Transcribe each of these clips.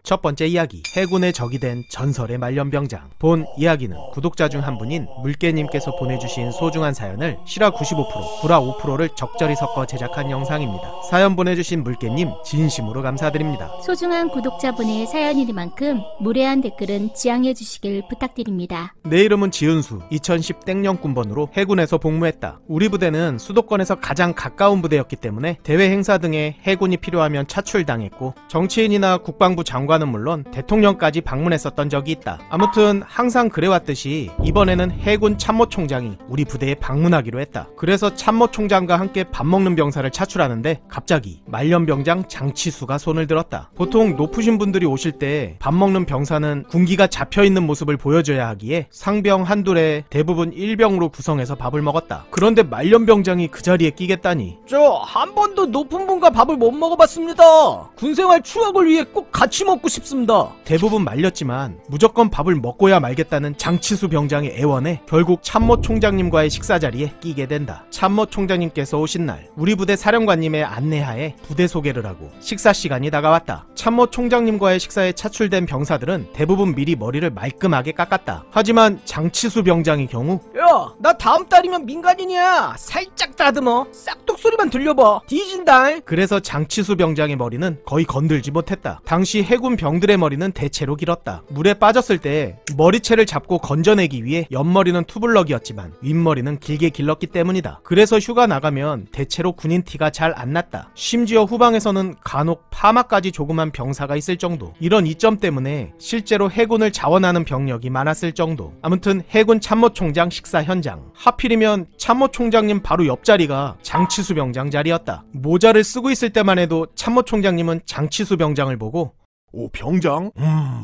첫 번째 이야기, 해군의 적이 된 전설의 말년병장. 본 이야기는 구독자 중 한 분인 물개님께서 보내주신 소중한 사연을 실화 95%, 불화 5%를 적절히 섞어 제작한 영상입니다. 사연 보내주신 물개님 진심으로 감사드립니다. 소중한 구독자분의 사연이니만큼 무례한 댓글은 지양해주시길 부탁드립니다. 내 이름은 지은수, 2010 땡년군번으로 해군에서 복무했다. 우리 부대는 수도권에서 가장 가까운 부대였기 때문에 대외 행사 등에 해군이 필요하면 차출당했고, 정치인이나 국방부 장관은 물론 대통령까지 방문했었던 적이 있다. 아무튼 항상 그래왔듯이 이번에는 해군 참모총장이 우리 부대에 방문하기로 했다. 그래서 참모총장과 함께 밥 먹는 병사를 차출하는데 갑자기 말년병장 장치수가 손을 들었다. 보통 높으신 분들이 오실 때 밥 먹는 병사는 군기가 잡혀있는 모습을 보여줘야 하기에 상병 한둘에 대부분 일병으로 구성해서 밥을 먹었다. 그런데 말년병장이 그 자리에 끼겠다니. 저 한 번도 높은 분과 밥을 못 먹어봤습니다. 군생활 추억을 위해 꼭 같이 먹고 싶습니다. 대부분 말렸지만 무조건 밥을 먹고야 말겠다는 장치수 병장의 애원에 결국 참모총장님과의 식사 자리에 끼게 된다. 참모총장님께서 오신 날 우리 부대 사령관님의 안내하에 부대 소개를 하고 식사 시간이 다가왔다. 참모총장님과의 식사에 차출된 병사들은 대부분 미리 머리를 말끔하게 깎았다. 하지만 장치수 병장의 경우, 야, 나 다음 달이면 민간인이야. 살짝 다듬어. 싹둑소리만 들려봐. 뒤진다. 그래서 장치수 병장의 머리는 거의 건들지 못했다. 당시 해군 병들의 머리는 대체로 길었다. 물에 빠졌을 때 머리채를 잡고 건져내기 위해 옆머리는 투블럭이었지만 윗머리는 길게 길렀기 때문이다. 그래서 휴가 나가면 대체로 군인 티가 잘 안 났다. 심지어 후방에서는 간혹 파마까지 조그만 병사가 있을 정도. 이런 이점 때문에 실제로 해군을 자원하는 병력이 많았을 정도. 아무튼 해군 참모총장 식사 현장, 하필이면 참모총장님 바로 옆자리가 장치수 병장 자리였다. 모자를 쓰고 있을 때만 해도 참모총장님은 장치수 병장을 보고, 오, 병장?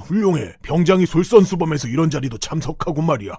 훌륭해. 병장이 솔선수범해서 이런 자리도 참석하고 말이야.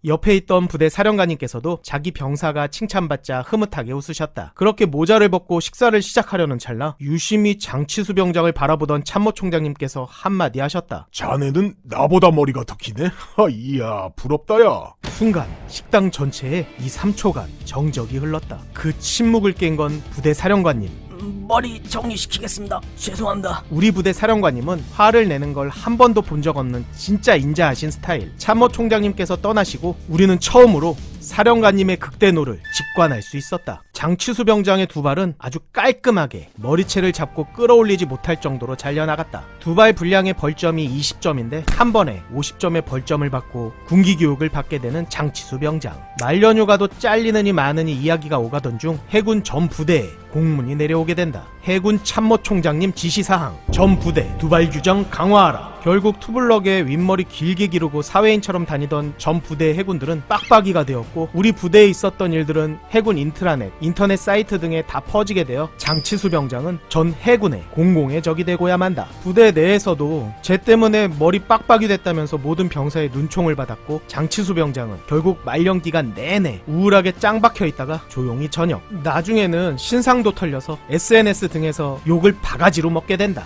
옆에 있던 부대 사령관님께서도 자기 병사가 칭찬받자 흐뭇하게 웃으셨다. 그렇게 모자를 벗고 식사를 시작하려는 찰나 유심히 장치수 병장을 바라보던 참모총장님께서 한마디 하셨다. 자네는 나보다 머리가 더 기네? 이야, 부럽다야. 순간 식당 전체에 2-3초간 정적이 흘렀다. 그 침묵을 깬 건 부대 사령관님. 머리 정리시키겠습니다. 죄송합니다. 우리 부대 사령관님은 화를 내는 걸 한 번도 본 적 없는 진짜 인자하신 스타일. 참모총장님께서 떠나시고 우리는 처음으로 사령관님의 극대노를 직관할 수 있었다. 장치수 병장의 두 발은 아주 깔끔하게 머리채를 잡고 끌어올리지 못할 정도로 잘려나갔다. 두 발 분량의 벌점이 20점인데 한 번에 50점의 벌점을 받고 군기교육을 받게 되는 장치수 병장. 말년휴가도 잘리느니 마느니 이야기가 오가던 중 해군 전 부대에 공문이 내려오게 된다. 해군 참모총장님 지시사항, 전 부대 두발 규정 강화하라. 결국 투블럭에 윗머리 길게 기르고 사회인처럼 다니던 전 부대 해군들은 빡빡이가 되었고, 우리 부대에 있었던 일들은 해군 인트라넷, 인터넷 사이트 등에 다 퍼지게 되어 장치수 병장은 전 해군의 공공의 적이 되고야 만다. 부대 내에서도 쟤 때문에 머리 빡빡이 됐다면서 모든 병사의 눈총을 받았고, 장치수 병장은 결국 말년 기간 내내 우울하게 짱 박혀 있다가 조용히 전역. 나중에는 신상도 털려서 SNS 등에서 욕을 바가지로 먹게 된다.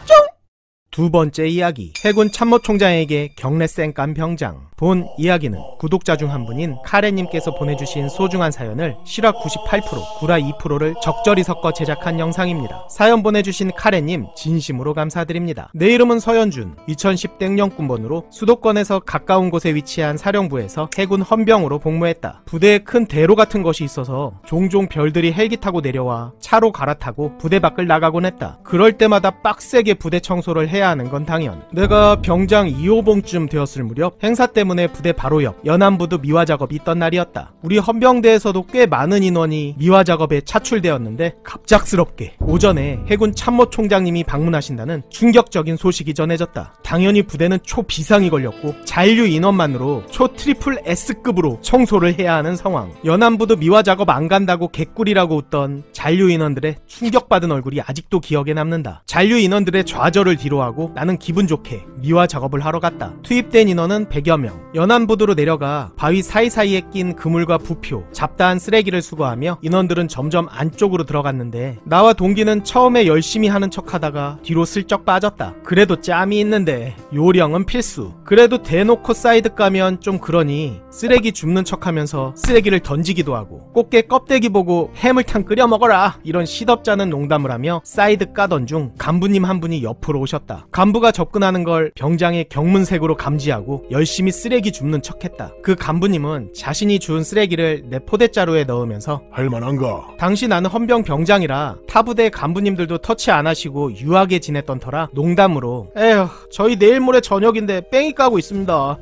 두 번째 이야기, 해군 참모총장에게 경례 쌩깐 병장. 본 이야기는 구독자 중 한 분인 카레님께서 보내주신 소중한 사연을 실화 98%, 불화 2%를 적절히 섞어 제작한 영상입니다. 사연 보내주신 카레님 진심으로 감사드립니다. 내 이름은 서현준, 2010 땡년군번으로 수도권에서 가까운 곳에 위치한 사령부에서 해군 헌병으로 복무했다. 부대에 큰 대로 같은 것이 있어서 종종 별들이 헬기 타고 내려와 차로 갈아타고 부대 밖을 나가곤 했다. 그럴 때마다 빡세게 부대 청소를 해야 하는 건 당연. 내가 병장 2호봉쯤 되었을 무렵 행사 때문에 부대 바로 옆 연안부두 미화 작업이 있던 날이었다. 우리 헌병대에서도 꽤 많은 인원이 미화 작업에 차출되었는데 갑작스럽게 오전에 해군 참모총장님이 방문하신다는 충격적인 소식이 전해졌다. 당연히 부대는 초비상이 걸렸고 잔류 인원만으로 초 트리플 S급으로 청소를 해야 하는 상황. 연안부두 미화 작업 안 간다고 개꿀이라고 웃던 잔류 인원들의 충격받은 얼굴이 아직도 기억에 남는다. 잔류 인원들의 좌절을 뒤로하고 나는 기분 좋게 미화 작업을 하러 갔다. 투입된 인원은 100여 명. 연안부두로 내려가 바위 사이사이에 낀 그물과 부표, 잡다한 쓰레기를 수거하며 인원들은 점점 안쪽으로 들어갔는데 나와 동기는 처음에 열심히 하는 척하다가 뒤로 슬쩍 빠졌다. 그래도 짬이 있는데 요령은 필수. 그래도 대놓고 사이드 까면 좀 그러니 쓰레기 줍는 척하면서 쓰레기를 던지기도 하고 꽃게 껍데기 보고 해물탕 끓여 먹어라 이런 시덥잖은 농담을 하며 사이드 까던 중 간부님 한 분이 옆으로 오셨다. 간부가 접근하는 걸 병장의 경문색으로 감지하고 열심히 쓰레기 줍는 척했다. 그 간부님은 자신이 주운 쓰레기를 내 포대자루에 넣으면서 할만한가? 당시 나는 헌병 병장이라 타부대 간부님들도 터치 안 하시고 유하게 지냈던 터라 농담으로 에휴 저희 내일 모레 저녁인데 뺑이 까고 있습니다.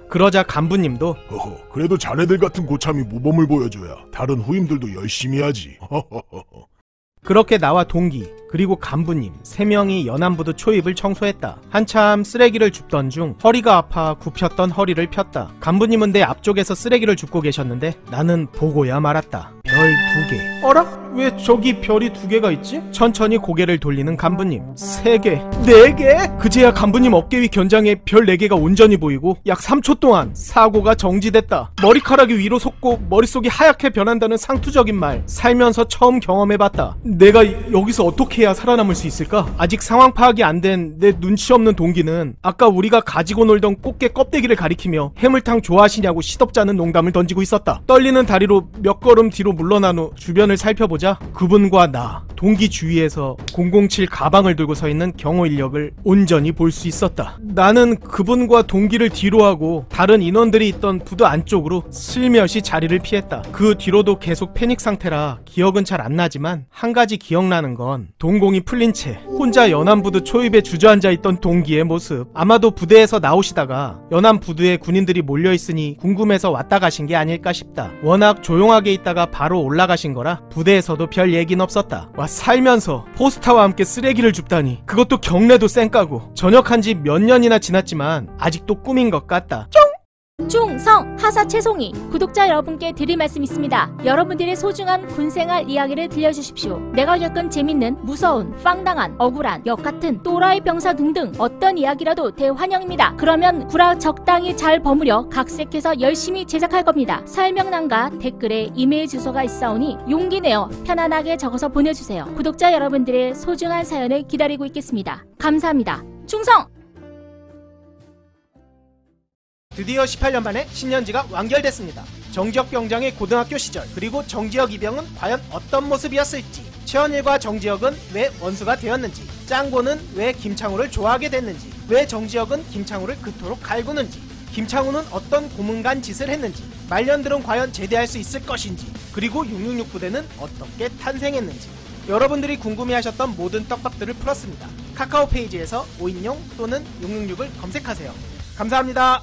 그러자 간부님도 허허, 그래도 자네들 같은 고참이 모범을 보여줘야 다른 후임들도 열심히 하지. 그렇게 나와 동기 그리고 간부님 3명이 연안부두 초입을 청소했다. 한참 쓰레기를 줍던 중 허리가 아파 굽혔던 허리를 폈다. 간부님은 내 앞쪽에서 쓰레기를 줍고 계셨는데 나는 보고야 말았다. 별 2개. 어라? 왜 저기 별이 2개가 있지? 천천히 고개를 돌리는 간부님. 3개, 4개? 그제야 간부님 어깨 위 견장에 별 4개가 온전히 보이고 약 3초 동안 사고가 정지됐다. 머리카락이 위로 솟고 머릿속이 하얗게 변한다는 상투적인 말 살면서 처음 경험해봤다. 내가 여기서 어떻게 해야 살아남을 수 있을까? 아직 상황 파악이 안 된 내 눈치 없는 동기는 아까 우리가 가지고 놀던 꽃게 껍데기를 가리키며 해물탕 좋아하시냐고 시덥잖은 농담을 던지고 있었다. 떨리는 다리로 몇 걸음 뒤로 물러난 후 주변을 살펴보자 그분과 나, 동기 주위에서 007 가방을 들고 서 있는 경호 인력을 온전히 볼 수 있었다. 나는 그분과 동기를 뒤로 하고 다른 인원들이 있던 부두 안쪽으로 슬며시 자리를 피했다. 그 뒤로도 계속 패닉 상태라 기억은 잘 안 나지만 한 가지 기억나는 건 동공이 풀린 채 혼자 연안부두 초입에 주저앉아 있던 동기의 모습. 아마도 부대에서 나오시다가 연안부두에 군인들이 몰려있으니 궁금해서 왔다 가신 게 아닐까 싶다. 워낙 조용하게 있다가 바로 올라가신 거라 부대에서도 별 얘기는 없었다. 와 살면서 포스타와 함께 쓰레기를 줍다니 그것도 경례도 쌩까고 전역한 지 몇 년이나 지났지만 아직도 꿈인 것 같다. 충성 하사 최송이 구독자 여러분께 드릴 말씀 있습니다. 여러분들의 소중한 군생활 이야기를 들려주십시오. 내가 겪은 재밌는 무서운 빵당한 억울한 역같은 또라이 병사 등등 어떤 이야기라도 대환영입니다. 그러면 구라 적당히 잘 버무려 각색해서 열심히 제작할 겁니다. 설명란과 댓글에 이메일 주소가 있사오니 용기 내어 편안하게 적어서 보내주세요. 구독자 여러분들의 소중한 사연을 기다리고 있겠습니다. 감사합니다. 충성! 드디어 18년 만에 신년지가 완결됐습니다. 정지혁 병장의 고등학교 시절 그리고 정지혁 이병은 과연 어떤 모습이었을지, 최원일과 정지혁은 왜 원수가 되었는지, 짱고는 왜 김창우를 좋아하게 됐는지, 왜 정지혁은 김창우를 그토록 갈구는지, 김창우는 어떤 고문간 짓을 했는지, 말년들은 과연 제대할 수 있을 것인지, 그리고 666 부대는 어떻게 탄생했는지 여러분들이 궁금해하셨던 모든 떡밥들을 풀었습니다. 카카오 페이지에서 5인용 또는 666을 검색하세요. 감사합니다.